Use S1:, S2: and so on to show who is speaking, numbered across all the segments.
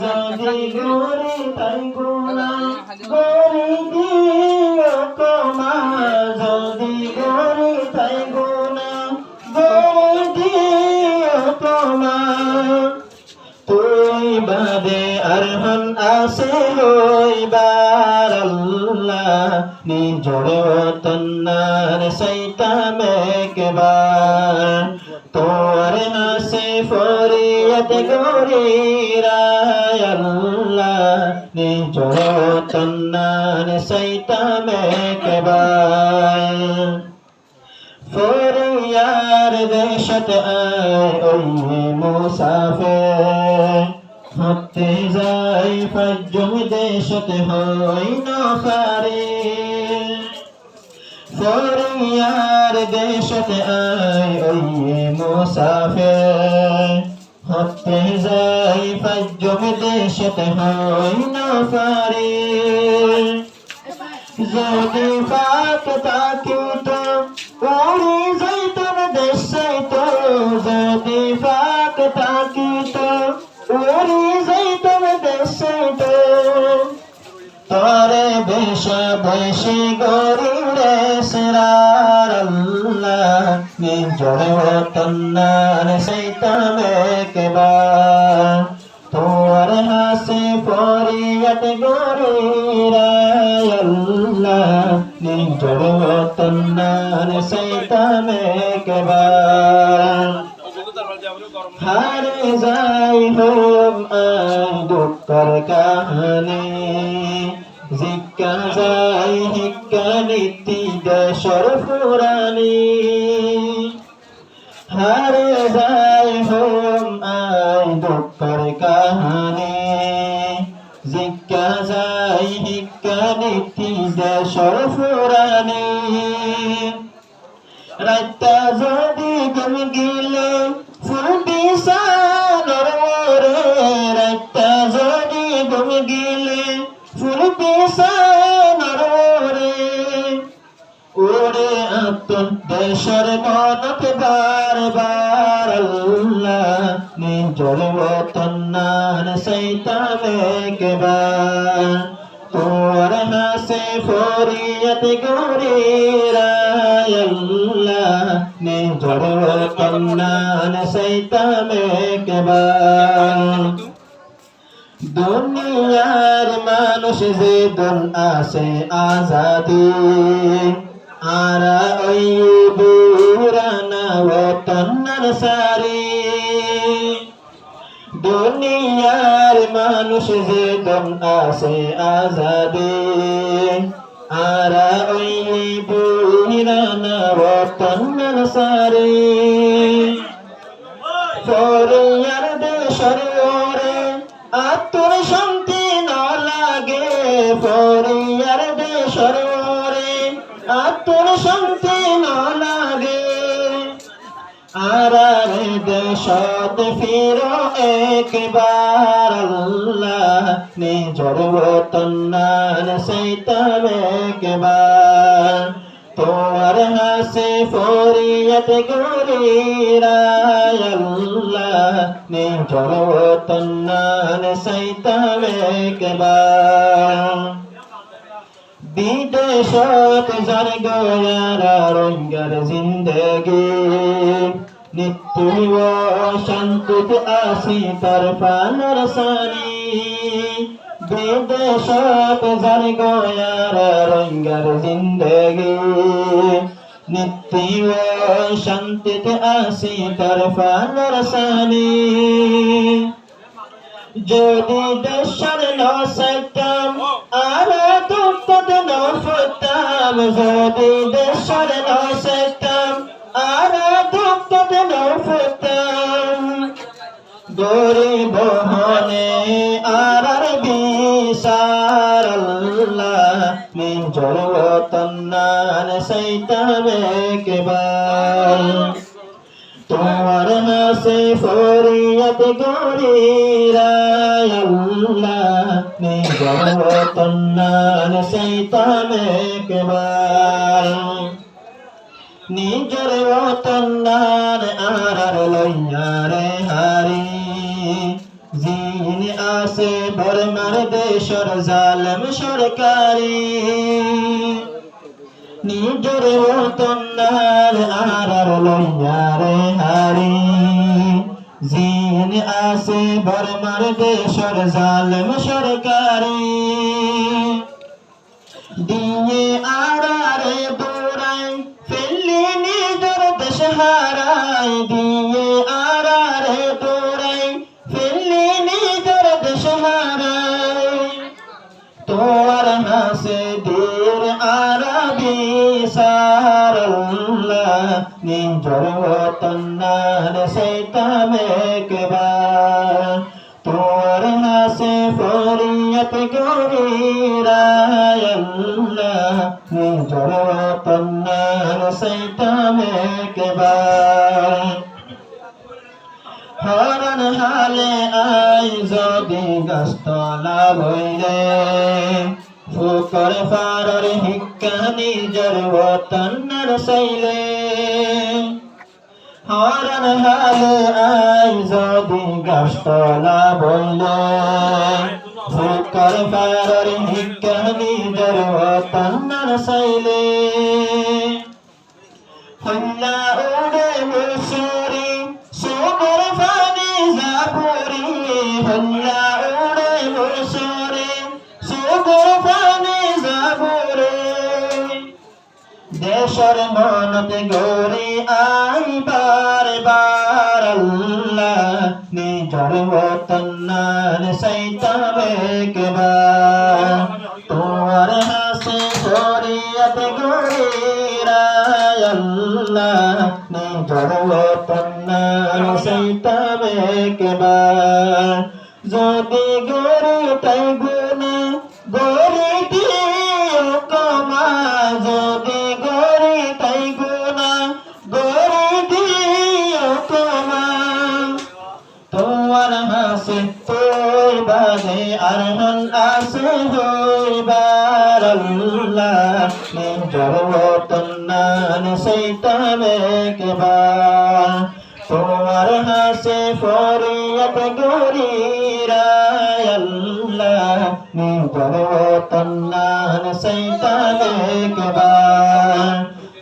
S1: যদি গরি তাই গুণা গরি দিও ক্ষমা, যদি গরি তাই গুণা গরি দিও ক্ষমা। তুই বাদে আরহান আসে হইবার আল্লাহ, নিজর তন্নার সৈতাম একবার। তোর হাসে ফরিয়াদ গরিরায় আল্লাহ, নিজর তন্নার সৈতাম একবার। ফরিয়ার দেশত আয় ওই মুসাফির, হতে যাই ফাজ্জুম দেশত হই নখারি। ফরিয়ার দেশত আয় ওই মুসাফির, হতে যাই ফাজ্জুম দেশত হই নখারি। যদি পাক তাকিত উড়ি যাইতাম দেশ চাইতো, যদি পাক তাকিত উড়ি যাইতাম দেশ চাইতো। তরে বেশা বয়সী গরিরে সেরার আল্লাহ, নিজর তন্নার সৈতাম একবার। তোর হাসে ফরিয়াদ গরিরায় আল্লাহ, নিজর তন্নার সৈতাম একবার। হারে যাই হোম আই দুঃখর কাহানি, জিজ্ঞা যাই হিক্কা নীতি দেশর ফুরানি। হারে যাই হোম আই দুঃখর কাহানি, জিজ্ঞা যাই হিক্কা নীতি দেশর ফুরানি। রাইতা যদি গম গিলে ফুল বিছানোর ওরে, রাইতা যদি গম গিলে ফুল বিছানোর ওরে। ওরে আতন দেশর মনত বারবার আল্লাহ, নিজর তন্নার সৈতাম একবার। তোর হাসে ফরিয়াদ গরিরায় আল্লাহ, নিজর তন্নার সৈতাম একবার। দুনিয়ার মানুষ যে দন আসে আজাদি, আরা ওই বুরানা ও তন্নার সারি। দুনিয়ার মানুষ যে দন আসে আজাদি, আরা ওই বুরানা ও তন্নার সারি। ফরিয়ার দেশর ওরে আত্মর শান্তি না লাগে, ফরিয়ার দেশর ওরে আত্মর শান্তি না লাগে। আরার দেশত ফিরো একবার আল্লাহ, নিজর তন্নার সৈতাম একবার। তোর হাসে ফরিয়াদ গরিরায় আল্লাহ, নিজর তন্নার সৈতাম একবার। বিদেশত যার গয়ারা রঙ্গার জিন্দগি, নিত্য শান্তিত আসি তার পানার সানি। বিদেশত যার গয়ারা রঙ্গার জিন্দগি, নিত্য শান্তিত আসি তার পানার সানি। যদি দেশর নসাইতাম আর দুঃখত নফতাম, যদি দেশর নসাইতাম আর দুঃখত নফতাম। গরিব হনে আর বিসার আল্লাহ, নিজর তন্নার সৈতাম একবার। তোমার হাসে ফরিয়াদ গরিরায় আল্লাহ, নিজর তন্নার সৈতাম একবার। নিজর তন্নার আর লইয়া রে হারি, আছে বর্মার দেশর জালেম সরকারি নিজের ওতনার আর লইয়া রে হারি জিন আছে বর্মার দেশর জালেম সরকারি দিয়ে আড়ারে দৌড়াই ফেললি নিজের দেশ হারাই দিয়ে আড়ারে দৌড়াই ফেললি নিজের দেশ হারাই তোর হাসে দের আরবি সারল্লাহ নিজের ওতন্নার সৈতামে কেবার তোর হাসে ফরিয়ত গরিরায় আল্লাহ নিজের ওতন্নার সৈতামে কেবার হরণ হালে আই যদি গাছতলা বইরে ফুকর ফারর হিক্কা নিজের ওতন্নার সাইলে হরণ হালে আই যদি গাছতলা বইলে ফুকর ফারর হিক্কা নিজের ওতন্নার সাইলে হল্লা উড়ে মুসুরি সোমর ফানি জাপুরি হল্লা উড়ে মুসুরি সোমর ফানি জাপুরি দেশর মনত গরি আই বার বার আল্লাহ নিজর ওতন্নার সৈতামে কেবার তোমার হাসে শরীয়ত গরিরায় আল্লাহ নিজর ওতন্নার সৈতামে কেবার যদি গরি তাই গুনা গরি দিও কমা যদি গরি তাই গুনা গরি দিও কমা তোমার হাসে তোর বাদে আর মন আসে হইবার আল্লাহ নিজর ওতন্নার সৈতামে কেবার তোমার হাসে ফরিয়ত গরিরায় আল্লাহ নিজর ওতন্নার সৈতামে কেবার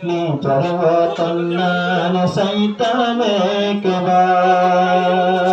S1: নিজর ওতন্নার সৈতামে কেবার